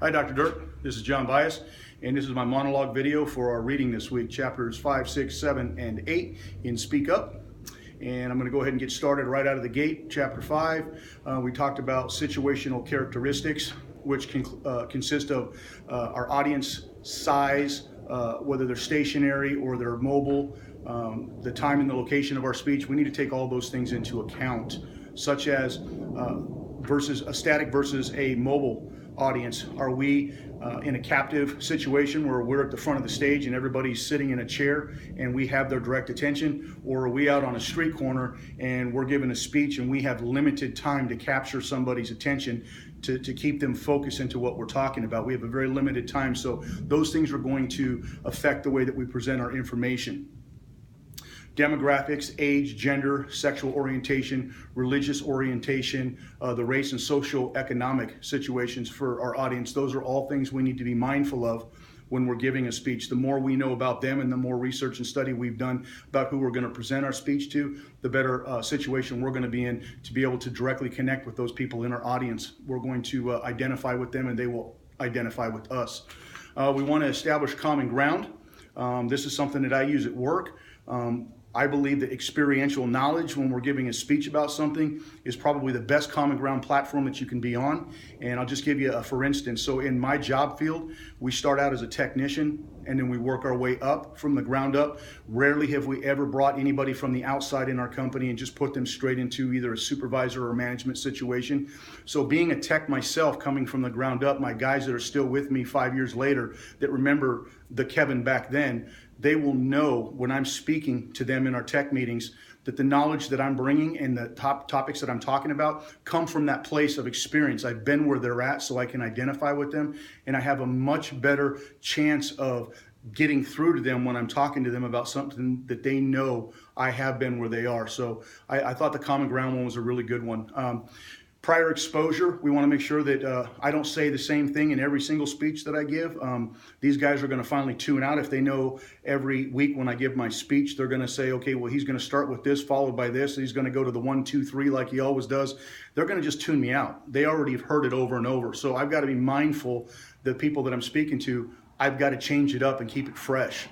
Hi, Dr. Dirt. This is John Bias, and this is my monologue video for our reading this week, chapters 5, 6, 7, and 8 in Speak Up. And I'm going to go ahead and get started right out of the gate. Chapter 5, we talked about situational characteristics, which consist of our audience size, whether they're stationary or they're mobile, the time and the location of our speech. We need to take all those things into account, such as versus a static versus a mobile audience. Are we in a captive situation where we're at the front of the stage and everybody's sitting in a chair and we have their direct attention? Or are we out on a street corner and we're giving a speech and we have limited time to capture somebody's attention to keep them focused into what we're talking about? We have a very limited time, so those things are going to affect the way that we present our information. Demographics, age, gender, sexual orientation, religious orientation, the race and social economic situations for our audience. Those are all things we need to be mindful of when we're giving a speech. The more we know about them and the more research and study we've done about who we're going to present our speech to, the better situation we're going to be in to be able to directly connect with those people in our audience. We're going to identify with them and they will identify with us. We want to establish common ground. This is something that I use at work. I believe that experiential knowledge when we're giving a speech about something is probably the best common ground platform that you can be on. And I'll just give you a for instance. So in my job field, we start out as a technician and then we work our way up from the ground up. Rarely have we ever brought anybody from the outside in our company and just put them straight into either a supervisor or management situation. So being a tech myself, coming from the ground up, my guys that are still with me 5 years later that remember the Kevin back then, they will know when I'm speaking to them in our tech meetings that the knowledge that I'm bringing and the top topics that I'm talking about come from that place of experience. I've been where they're at, so I can identify with them, and I have a much better chance of getting through to them when I'm talking to them about something that they know I have been where they are. So I thought the common ground one was a really good one. Prior exposure, we want to make sure that I don't say the same thing in every single speech that I give. These guys are going to finally tune out. If they know every week when I give my speech, they're going to say, okay, well, he's going to start with this, followed by this. He's going to go to the 1, 2, 3 like he always does. They're going to just tune me out. They already have heard it over and over. So I've got to be mindful that people that I'm speaking to, I've got to change it up and keep it fresh.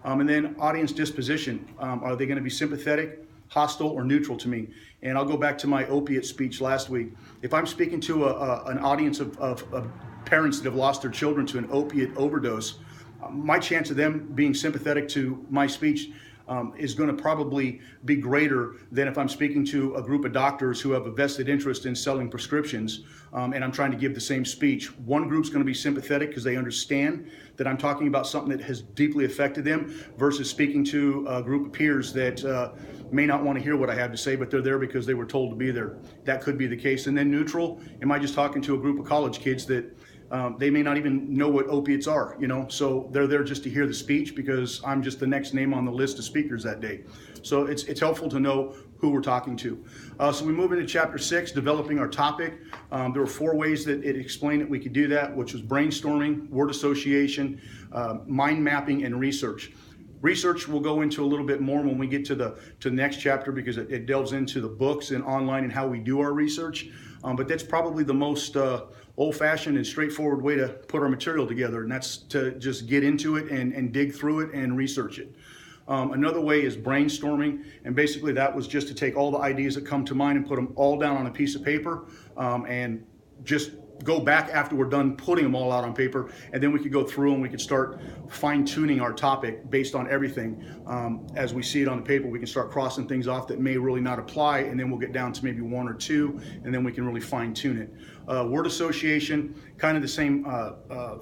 And then audience disposition. Are they going to be sympathetic, hostile, or neutral to me? And I'll go back to my opiate speech last week. If I'm speaking to an audience of parents that have lost their children to an opiate overdose, my chance of them being sympathetic to my speech is going to probably be greater than if I'm speaking to a group of doctors who have a vested interest in selling prescriptions and I'm trying to give the same speech. One group's going to be sympathetic because they understand that I'm talking about something that has deeply affected them versus speaking to a group of peers that may not want to hear what I have to say, but they're there because they were told to be there. That could be the case. And then neutral, am I just talking to a group of college kids that they may not even know what opiates are, so they're there just to hear the speech because I'm just the next name on the list of speakers that day. So it's helpful to know who we're talking to. So we move into chapter 6, developing our topic. There were 4 ways that it explained that we could do that, which was brainstorming, word association, mind mapping, and research. Research we'll go into a little bit more when we get to the next chapter because it delves into the books and online and how we do our research. But that's probably the most old-fashioned and straightforward way to put our material together, and that's to just get into it and dig through it and research it. Another way is brainstorming, and basically that was just to take all the ideas that come to mind and put them all down on a piece of paper and just go back after we're done putting them all out on paper, and then we could go through and we could start fine-tuning our topic based on everything. As we see it on the paper, we can start crossing things off that may really not apply, and then we'll get down to maybe 1 or 2, and then we can really fine-tune it. Word association, kind of the same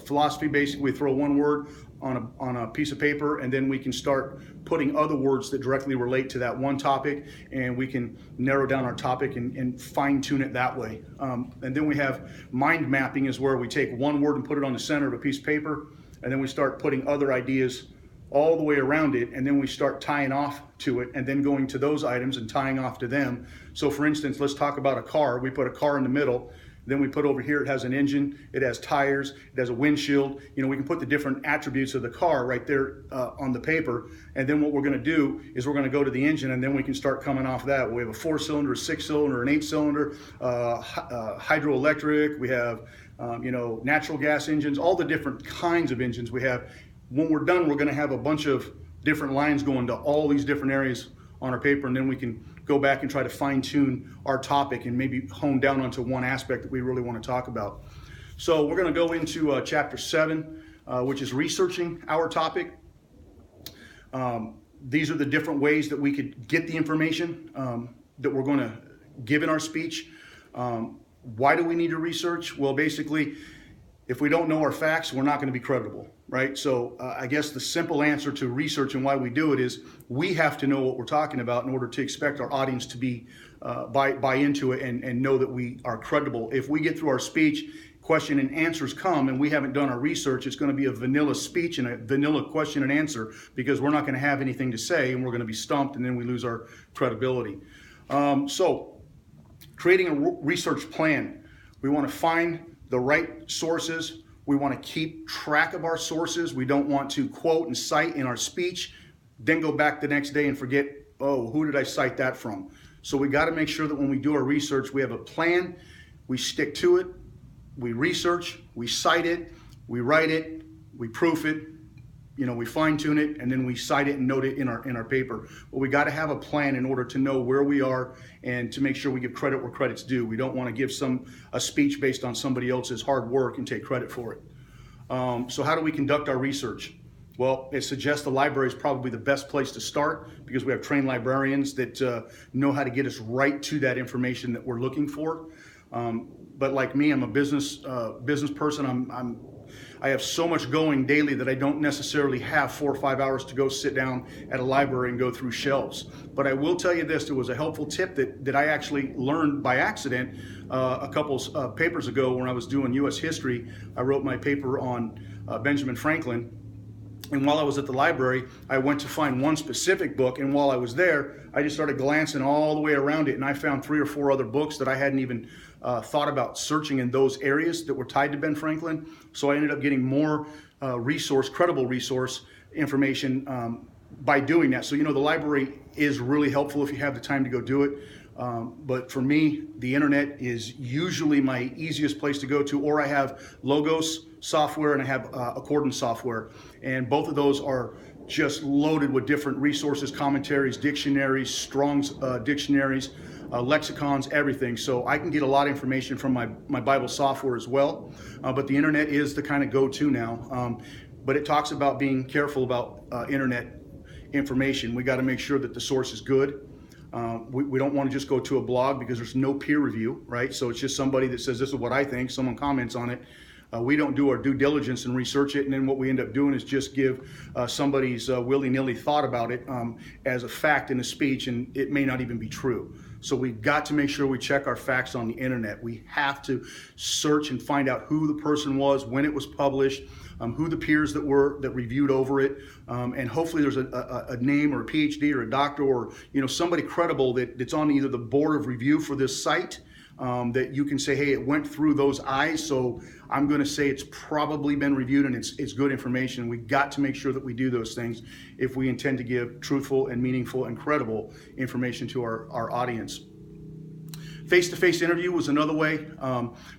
philosophy. Basically, we throw one word on a piece of paper, and then we can start putting other words that directly relate to that one topic, and we can narrow down our topic and fine-tune it that way. And then we have mind mapping, is where we take one word and put it on the center of a piece of paper, and then we start putting other ideas all the way around it, and then we start tying off to it, and then going to those items and tying off to them. So for instance, let's talk about a car. We put a car in the middle, Then we put over here, it has an engine, it has tires, it has a windshield. You know, we can put the different attributes of the car right there on the paper. And then what we're going to do is we're going to go to the engine, and then we can start coming off that. We have a 4-cylinder, a 6-cylinder, an 8-cylinder, hydroelectric. We have, you know, natural gas engines, all the different kinds of engines we have. When we're done, we're going to have a bunch of different lines going to all these different areas on our paper, and then we can go back and try to fine tune our topic and maybe hone down onto one aspect that we really want to talk about. So we're going to go into chapter 7, which is researching our topic. These are the different ways that we could get the information that we're going to give in our speech. Why do we need to research? Well, basically, if we don't know our facts, we're not going to be credible, right? So I guess the simple answer to research and why we do it is we have to know what we're talking about in order to expect our audience to be buy into it and know that we are credible. If we get through our speech, question and answers come, and we haven't done our research, it's going to be a vanilla speech and a vanilla question and answer, because we're not going to have anything to say, and we're going to be stumped, and then we lose our credibility. So creating a research plan. We want to find the right sources. We want to keep track of our sources. We don't want to quote and cite in our speech, then go back the next day and forget, oh, who did I cite that from? So we got to make sure that when we do our research, we have a plan, we stick to it, we research, we cite it, we write it, we proof it, you know, we fine tune it, and then we cite it and note it in our paper. But we got to have a plan in order to know where we are and to make sure we give credit where credit's due. We don't want to give a speech based on somebody else's hard work and take credit for it. So how do we conduct our research? Well, it suggests the library is probably the best place to start, because we have trained librarians that know how to get us right to that information that we're looking for. But like me, I'm a business person. I have so much going daily that I don't necessarily have 4 or 5 hours to go sit down at a library and go through shelves. But I will tell you this, there was a helpful tip that I actually learned by accident a couple papers ago when I was doing U.S. history. I wrote my paper on Benjamin Franklin. And while I was at the library, I went to find one specific book, and while I was there, I just started glancing all the way around it, and I found 3 or 4 other books that I hadn't even thought about searching in those areas that were tied to Ben Franklin. So I ended up getting more credible resource information by doing that. So, you know, the library is really helpful if you have the time to go do it. But for me, the internet is usually my easiest place to go to, or I have Logos software and I have Accordance software. And both of those are just loaded with different resources, commentaries, dictionaries, Strong's dictionaries, lexicons, everything. So I can get a lot of information from my Bible software as well. But the internet is the kind of go-to now. But it talks about being careful about internet information. We got to make sure that the source is good. We don't want to just go to a blog, because there's no peer review, right? So it's just somebody that says, this is what I think, someone comments on it. We don't do our due diligence and research it, and then what we end up doing is just give somebody's willy-nilly thought about it as a fact in a speech, and it may not even be true. So we've got to make sure we check our facts on the internet. We have to search and find out who the person was, when it was published, who the peers that reviewed over it, and hopefully there's a name or a PhD or a doctor or, you know, somebody credible that's on either the board of review for this site, that you can say, hey, it went through those eyes, so I'm going to say it's probably been reviewed and it's good information. We got to make sure that we do those things if we intend to give truthful and meaningful and credible information to our audience. Face-to-face interview was another way.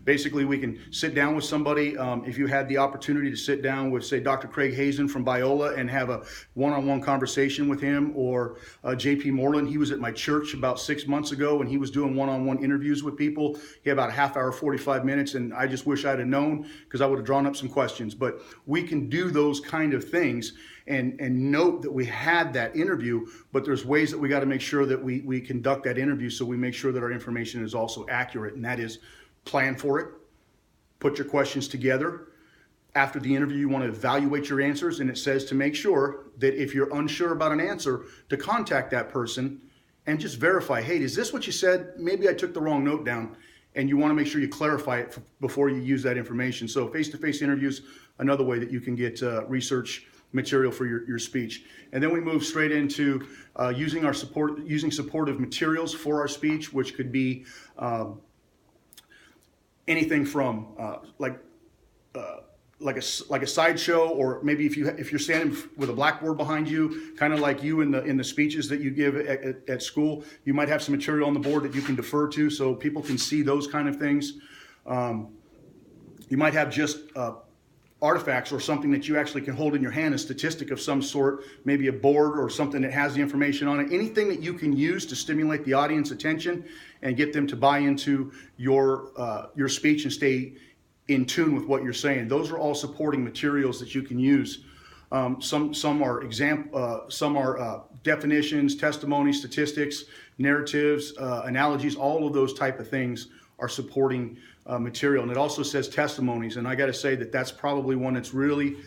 Basically, we can sit down with somebody. If you had the opportunity to sit down with, say, Dr. Craig Hazen from Biola and have a one-on-one conversation with him, or J.P. Moreland. He was at my church about 6 months ago, and he was doing one-on-one interviews with people. He had about a half hour, 45 minutes, and I just wish I'd have known, because I would have drawn up some questions. But we can do those kind of things and note that we had that interview, but there's ways that we got to make sure that we conduct that interview so we make sure that our information is also accurate, and that is plan for it, put your questions together. After the interview, you want to evaluate your answers, and it says to make sure that if you're unsure about an answer, to contact that person and just verify, hey, is this what you said? Maybe I took the wrong note down, and you want to make sure you clarify it before you use that information. So face-to-face interviews, another way that you can get research material for your speech. And then we move straight into using supportive materials for our speech, which could be anything from like a sideshow, or maybe if you're standing with a blackboard behind you, kind of like you in the speeches that you give at school, you might have some material on the board that you can defer to, so people can see those kind of things. You might have just artifacts or something that you actually can hold in your hand, a statistic of some sort, maybe a board or something that has the information on it. Anything that you can use to stimulate the audience attention and get them to buy into your speech and stay in tune with what you're saying. Those are all supporting materials that you can use. Some are definitions, testimonies, statistics, narratives, analogies. All of those type of things are supporting material. And it also says testimonies, and I got to say that that's probably one that's really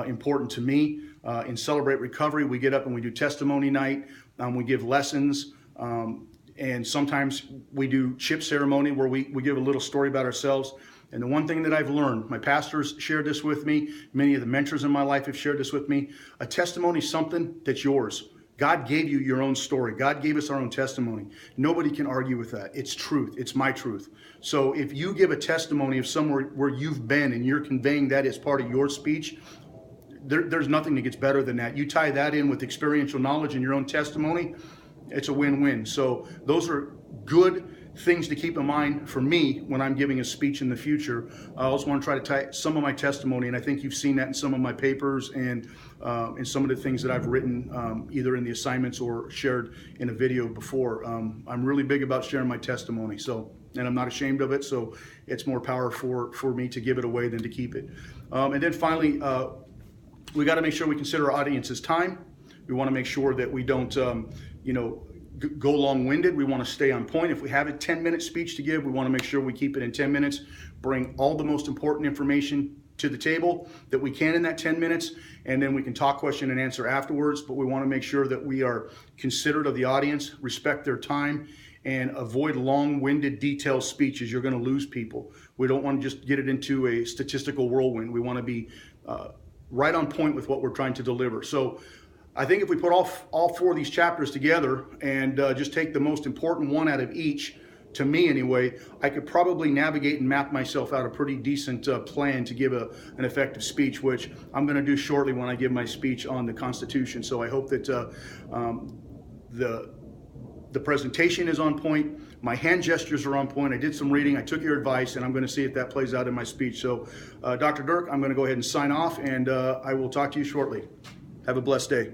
important to me. In Celebrate Recovery, we get up and we do testimony night. We give lessons, and sometimes we do chip ceremony where we give a little story about ourselves. And the one thing that I've learned, my pastors shared this with me, many of the mentors in my life have shared this with me, a testimony is something that's yours. God gave you your own story. God gave us our own testimony. Nobody can argue with that. It's truth. It's my truth. So if you give a testimony of somewhere where you've been and you're conveying that as part of your speech, there's nothing that gets better than that. You tie that in with experiential knowledge and your own testimony, it's a win-win. So those are good things to keep in mind for me when I'm giving a speech in the future. I also want to try to tie some of my testimony, and I think you've seen that in some of my papers and in some of the things that I've written, either in the assignments or shared in a video before. I'm really big about sharing my testimony, and I'm not ashamed of it, so it's more power for me to give it away than to keep it. And then finally, we got to make sure we consider our audience's time. We want to make sure that we don't, go long-winded. We want to stay on point. If we have a 10-minute speech to give, we want to make sure we keep it in 10 minutes, bring all the most important information to the table that we can in that 10 minutes, and then we can talk, question, and answer afterwards. But we want to make sure that we are considerate of the audience, respect their time, and avoid long-winded, detailed speeches. You're going to lose people. We don't want to just get it into a statistical whirlwind. We want to be right on point with what we're trying to deliver. So I think if we put all four of these chapters together and just take the most important one out of each, to me anyway, I could probably navigate and map myself out a pretty decent plan to give an effective speech, which I'm going to do shortly when I give my speech on the Constitution. So I hope that the presentation is on point, my hand gestures are on point, I did some reading, I took your advice, and I'm going to see if that plays out in my speech. So Dr. Dirk, I'm going to go ahead and sign off, and I will talk to you shortly. Have a blessed day.